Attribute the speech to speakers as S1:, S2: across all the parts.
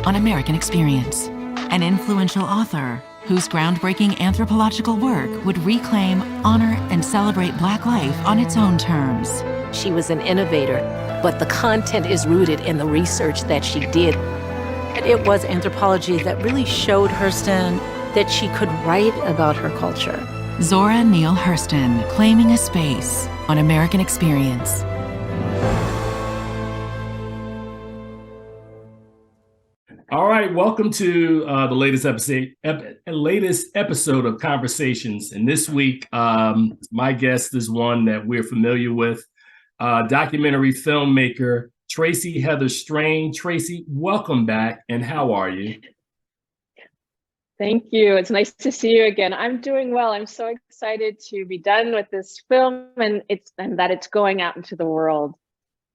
S1: on American Experience. An influential author whose groundbreaking anthropological work would reclaim, honor, and celebrate Black life on its own terms.
S2: She was an innovator, but the content is rooted in the research that she did. It was anthropology that really showed Hurston that she could write about her culture.
S1: Zora Neale Hurston, Claiming a Space on American Experience.
S3: All right, welcome to the latest episode of Conversations. And this week, my guest is one that we're familiar with, documentary filmmaker Tracy Heather Strain. Tracy, welcome back, and how are you?
S4: Thank you. It's nice to see you again. I'm doing well. I'm so excited to be done with this film and that it's going out into the world.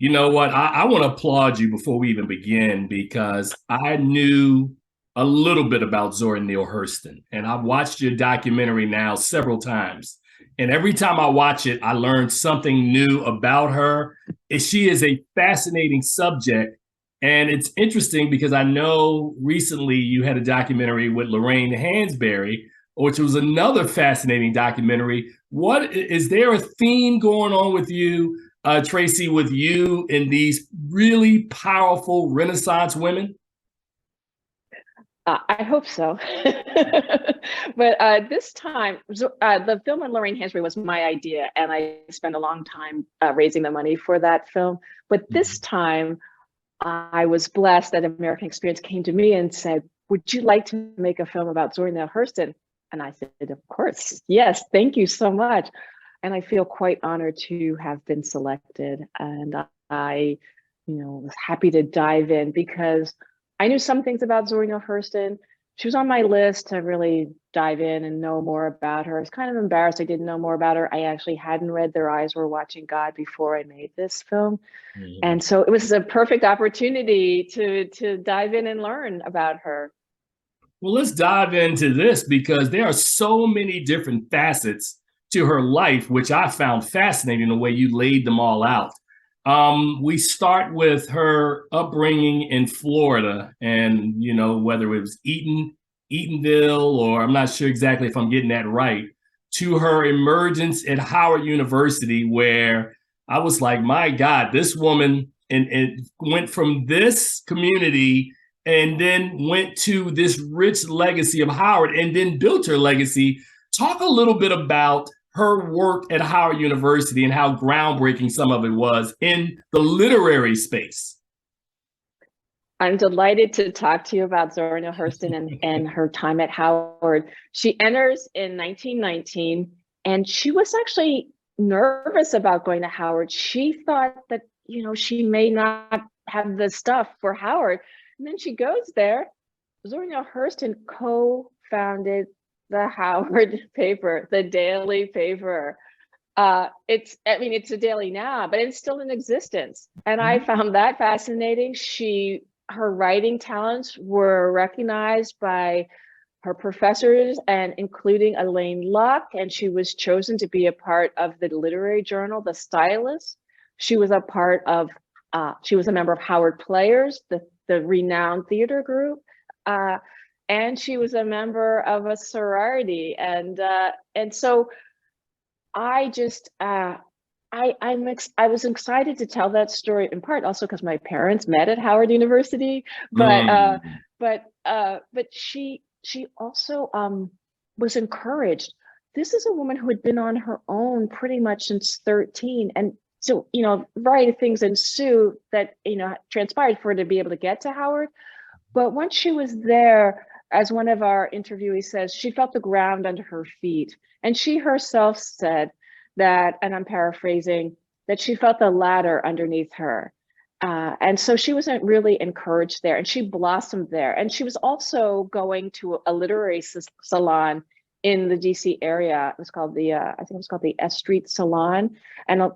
S3: You know what? I want to applaud you before we even begin, because I knew a little bit about Zora Neale Hurston, and I've watched your documentary now several times. And every time I watch it, I learn something new about her. She is a fascinating subject. And it's interesting because I know recently you had a documentary with Lorraine Hansberry, which was another fascinating documentary. What is there a theme going on with you, Tracy, with you and these really powerful Renaissance women?
S4: I hope so. But this time, the film on Lorraine Hansberry was my idea, and I spent a long time raising the money for that film. But this time, I was blessed that American Experience came to me and said, "Would you like to make a film about Zora Neale Hurston?" And I said, "Of course, yes, thank you so much." And I feel quite honored to have been selected. And I, was happy to dive in because I knew some things about Zora Neale Hurston. She was on my list to really dive in and know more about her. I was kind of embarrassed I didn't know more about her. I actually hadn't read Their Eyes Were Watching God before I made this film. Mm-hmm. And so it was a perfect opportunity to dive in and learn about her.
S3: Well, let's dive into this because there are so many different facets to her life, which I found fascinating the way you laid them all out. We start with her upbringing in Florida, and whether it was Eatonville, or I'm not sure exactly if I'm getting that right, to her emergence at Howard University, where I was like, my God, this woman and went from this community and then went to this rich legacy of Howard and then built her legacy. Talk a little bit about her work at Howard University and how groundbreaking some of it was in the literary space.
S4: I'm delighted to talk to you about Zora Neale Hurston and her time at Howard. She enters in 1919, and she was actually nervous about going to Howard. She thought that, she may not have the stuff for Howard. And then she goes there. Zora Neale Hurston co-founded the Howard paper, the daily paper. It's a daily now, but it's still in existence. And I found that fascinating. Her writing talents were recognized by her professors, and including Elaine Luck, and she was chosen to be a part of the literary journal, The Stylist. She was a member of Howard Players, the renowned theater group. And she was a member of a sorority, and so I just I was excited to tell that story, in part also because my parents met at Howard University, but she also was encouraged. This is a woman who had been on her own pretty much since 13, and so a variety of things ensue that transpired for her to be able to get to Howard. But once she was there, as one of our interviewees says, she felt the ground under her feet. And she herself said that, and I'm paraphrasing, that she felt the ladder underneath her. And so she wasn't really encouraged there, and she blossomed there. And she was also going to a literary salon in the DC area. It was called the S Street Salon, and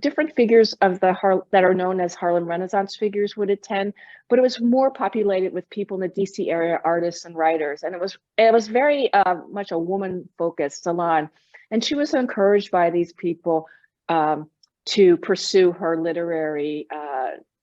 S4: different figures of that are known as Harlem Renaissance figures would attend, but it was more populated with people in the DC area, artists and writers. And it was very much a woman focused salon. And she was encouraged by these people to pursue her literary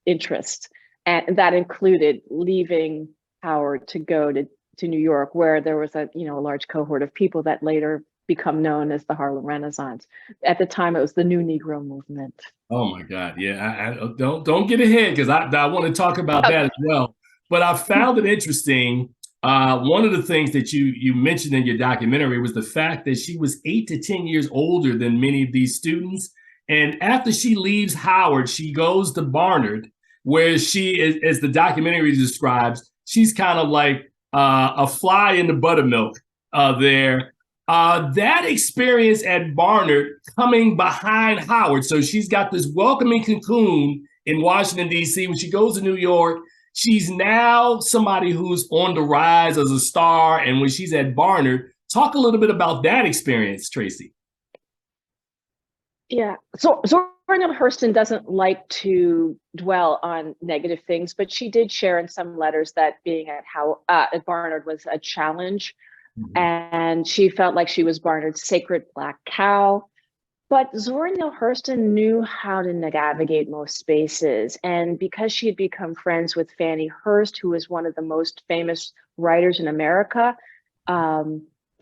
S4: interests. And that included leaving Howard to go to New York, where there was a large cohort of people that later become known as the Harlem Renaissance. At the time, it was the New Negro movement.
S3: Oh my God. Yeah. I don't get ahead because I want to talk about that as well. But I found it interesting. One of the things that you mentioned in your documentary was the fact that she was 8 to 10 years older than many of these students. And after she leaves Howard, she goes to Barnard, where she, as the documentary describes, she's kind of like a fly in the buttermilk there. That experience at Barnard coming behind Howard. So she's got this welcoming cocoon in Washington, D.C. When she goes to New York, she's now somebody who's on the rise as a star. And when she's at Barnard, talk a little bit about that experience, Tracy.
S4: Yeah. So Zora Neale Hurston doesn't like to dwell on negative things, but she did share in some letters that being at Barnard was a challenge. Mm-hmm. And she felt like she was Barnard's sacred black cow. But Zora Neale Hurston knew how to navigate most spaces. And because she had become friends with Fannie Hurst, who was one of the most famous writers in America,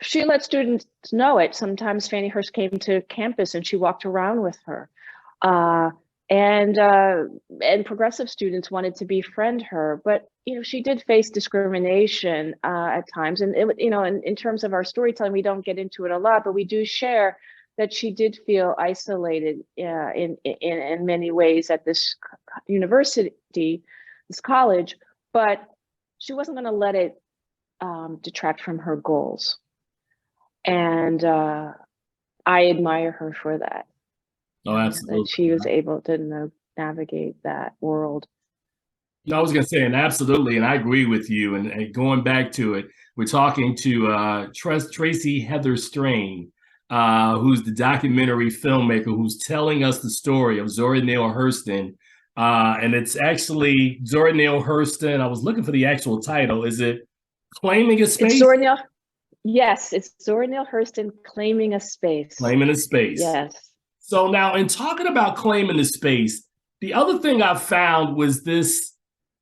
S4: she let students know it. Sometimes Fannie Hurst came to campus and she walked around with her. And progressive students wanted to befriend her, but she did face discrimination at times. And in terms of our storytelling, we don't get into it a lot, but we do share that she did feel isolated in many ways at this university, this college, but she wasn't going to let it detract from her goals. And I admire her for that.
S3: Oh, absolutely.
S4: That she was able to navigate that world.
S3: I was going to say, and absolutely, and I agree with you. And going back to it, we're talking to Tracy Heather Strain, who's the documentary filmmaker who's telling us the story of Zora Neale Hurston. And it's actually Zora Neale Hurston. I was looking for the actual title. Is it Claiming a Space?
S4: Yes, it's Zora Neale Hurston, Claiming a Space.
S3: Claiming a Space.
S4: Yes.
S3: So now, in talking about claiming the space, the other thing I found was this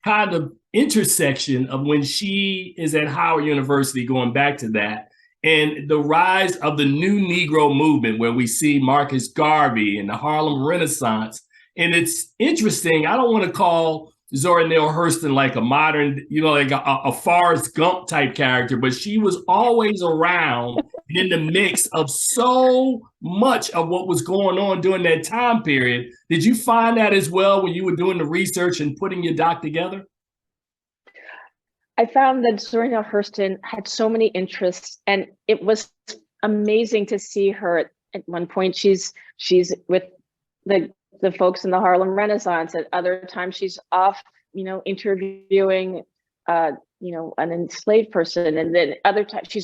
S3: kind of intersection of when she is at Howard University, going back to that, and the rise of the new Negro movement, where we see Marcus Garvey and the Harlem Renaissance. And it's interesting. I don't want to call Zora Neale Hurston like a modern, like a Forrest Gump type character, but she was always around in the mix of so much of what was going on during that time period. Did you find that as well when you were doing the research and putting your doc together?
S4: I found that Zora Neale Hurston had so many interests, and it was amazing to see her. At one point, she's with the folks in the Harlem Renaissance. At other times, she's off, interviewing, an enslaved person. And then other times she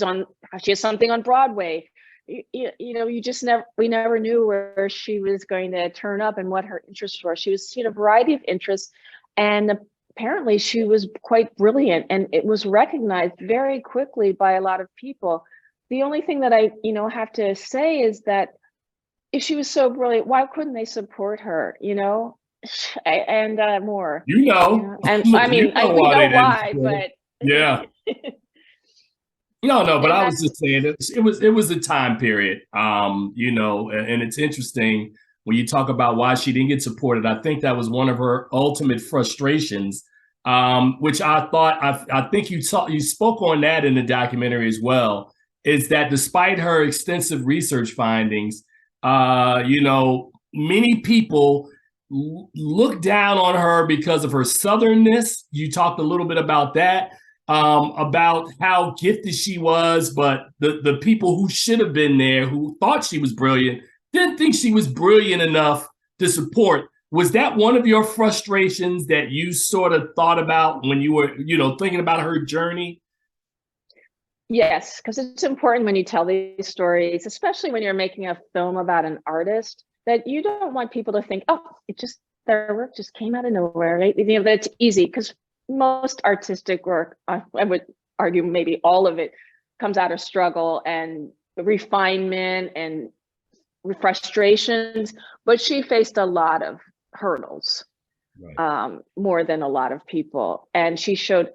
S4: has something on Broadway. We never knew where she was going to turn up and what her interests were. She was a variety of interests, and apparently she was quite brilliant, and it was recognized very quickly by a lot of people. The only thing that I, have to say is that if she was so brilliant, why couldn't they support her, and more? And I mean, we know why, but
S3: yeah. No, but I was just saying it was a time period, and it's interesting when you talk about why she didn't get supported. I think that was one of her ultimate frustrations, which I thought, I think you spoke on that in the documentary as well, is that despite her extensive research findings, many people look down on her because of her Southernness. You talked a little bit about that, about how gifted she was, but the people who should have been there, who thought she was brilliant, didn't think she was brilliant enough to support. Was that one of your frustrations that you sort of thought about when you were, thinking about her journey?
S4: Yes, because it's important when you tell these stories, especially when you're making a film about an artist, that you don't want people to think, oh, their work just came out of nowhere, right? That it's easy, because most artistic work, I would argue maybe all of it, comes out of struggle and refinement and frustrations, but she faced a lot of hurdles, right. More than a lot of people. And she showed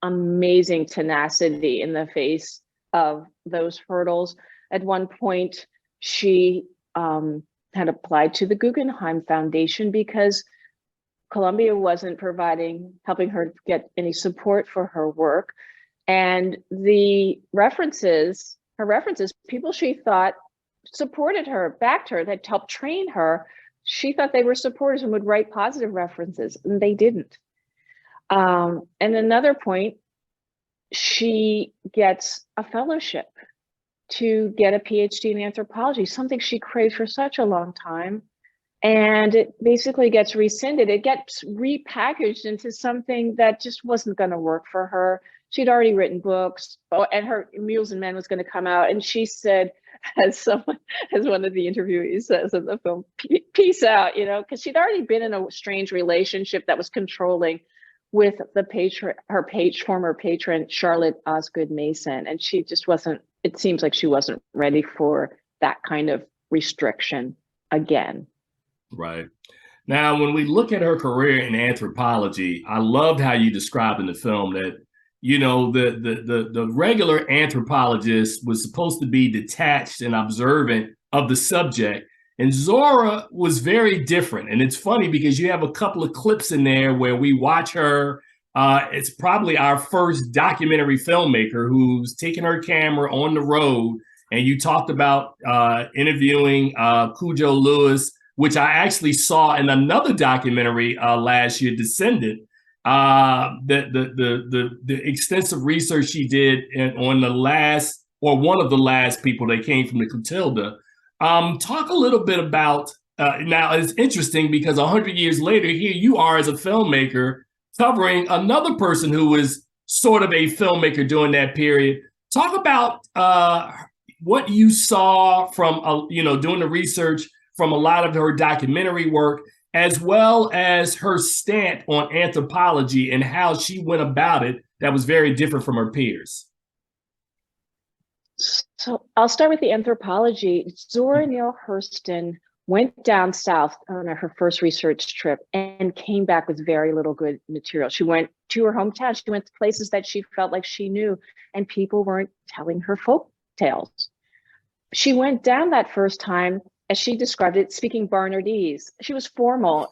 S4: amazing tenacity in the face of those hurdles. At one point, she had applied to the Guggenheim Foundation because Columbia wasn't helping her get any support for her work. And her references, people she thought supported her, backed her, that helped train her, she thought they were supporters and would write positive references, and they didn't. And another point, she gets a fellowship to get a PhD in anthropology, something she craved for such a long time. And it basically gets rescinded. It gets repackaged into something that just wasn't going to work for her. She'd already written books, and her Mules and Men was going to come out. And she said, as one of the interviewees says in the film, peace out, because she'd already been in a strange relationship that was controlling with her former patron, Charlotte Osgood Mason. And she just wasn't, it seems like she wasn't ready for that kind of restriction again.
S3: Right. Now, when we look at her career in anthropology, I loved how you described in the film that, the regular anthropologist was supposed to be detached and observant of the subject. And Zora was very different. And it's funny because you have a couple of clips in there where we watch her. It's probably our first documentary filmmaker who's taking her camera on the road. And you talked about interviewing Cujo Lewis, which I actually saw in another documentary last year, Descendant. The extensive research she did on one of the last people that came from the Clotilda. Talk a little bit about, now it's interesting because 100 years later, here you are as a filmmaker covering another person who was sort of a filmmaker during that period. Talk about what you saw from, doing the research from a lot of her documentary work, as well as her stamp on anthropology and how she went about it that was very different from her peers.
S4: So I'll start with the anthropology. Zora Neale Hurston went down south on her first research trip and came back with very little good material. She went to her hometown. She went to places that she felt like she knew, and people weren't telling her folk tales. She went down that first time, as she described it, speaking Barnardese. She was formal,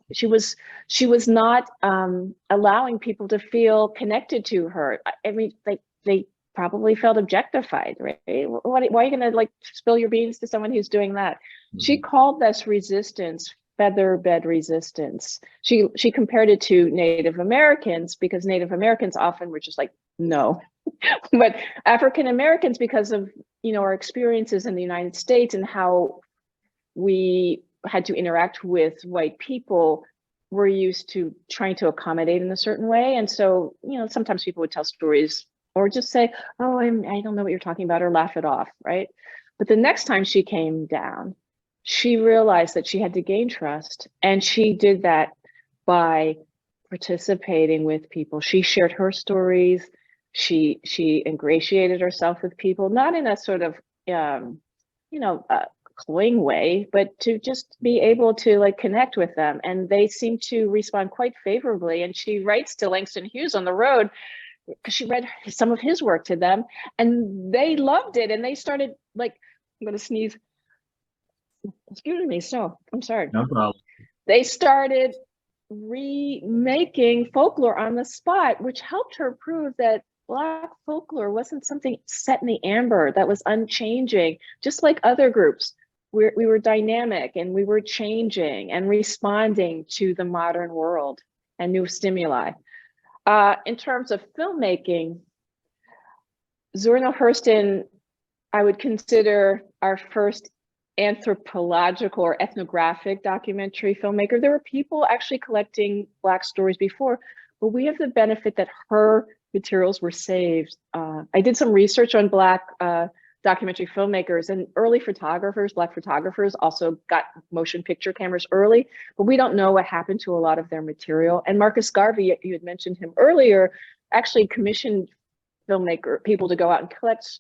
S4: she was not allowing people to feel connected to her. I mean, they probably felt objectified, right? Why are you going to spill your beans to someone who's doing that? Mm-hmm. She called this resistance feather bed resistance. She compared it to Native Americans because Native Americans often were just like, no. But African Americans, because of our experiences in the United States and how we had to interact with white people, we're used to trying to accommodate in a certain way. And so, sometimes people would tell stories or just say, oh, I don't know what you're talking about, or laugh it off, right? But the next time she came down, she realized that she had to gain trust. And she did that by participating with people. She shared her stories. She ingratiated herself with people, not in a sort of, cloying way, but to just be able to connect with them. And they seem to respond quite favorably. And she writes to Langston Hughes on the road because she read some of his work to them, and they loved it. And they started I'm going to sneeze. Excuse me. So I'm sorry.
S3: No problem.
S4: They started remaking folklore on the spot, which helped her prove that Black folklore wasn't something set in the amber, that was unchanging, just like other groups. We were dynamic, and we were changing and responding to the modern world and new stimuli. In terms of filmmaking, Zora Neale Hurston, I would consider our first anthropological or ethnographic documentary filmmaker. There were people actually collecting Black stories before, but we have the benefit that her materials were saved. I did some research on Black documentary filmmakers, and early photographers, Black photographers, also got motion picture cameras early, but we don't know what happened to a lot of their material. And Marcus Garvey, you had mentioned him earlier, actually commissioned people to go out and collect,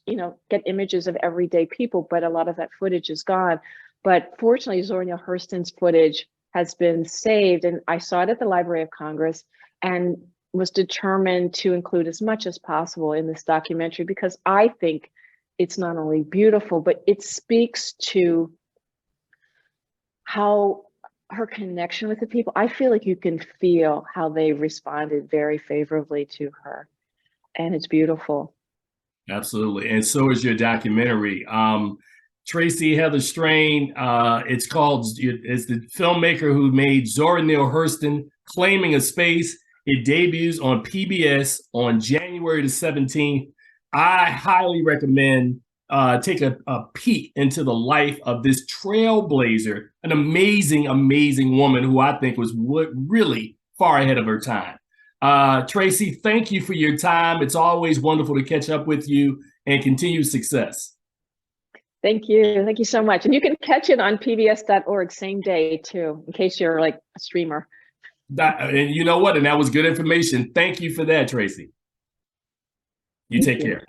S4: get images of everyday people, but a lot of that footage is gone. But fortunately, Zora Neale Hurston's footage has been saved, and I saw it at the Library of Congress. And was determined to include as much as possible in this documentary because I think it's not only beautiful, but it speaks to how her connection with the people. I feel like you can feel how they responded very favorably to her, and it's beautiful.
S3: Absolutely. And so is your documentary. Tracy Heather Strain, it's the filmmaker who made Zora Neale Hurston, Claiming a Space. It debuts on PBS on January the 17th. I highly recommend take a peek into the life of this trailblazer, an amazing, amazing woman who I think was really far ahead of her time. Tracy, thank you for your time. It's always wonderful to catch up with you, and continued success.
S4: Thank you. Thank you so much. And you can catch it on pbs.org same day too, in case you're like a streamer.
S3: And you know what? And that was good information. Thank you for that, Tracy. You take care.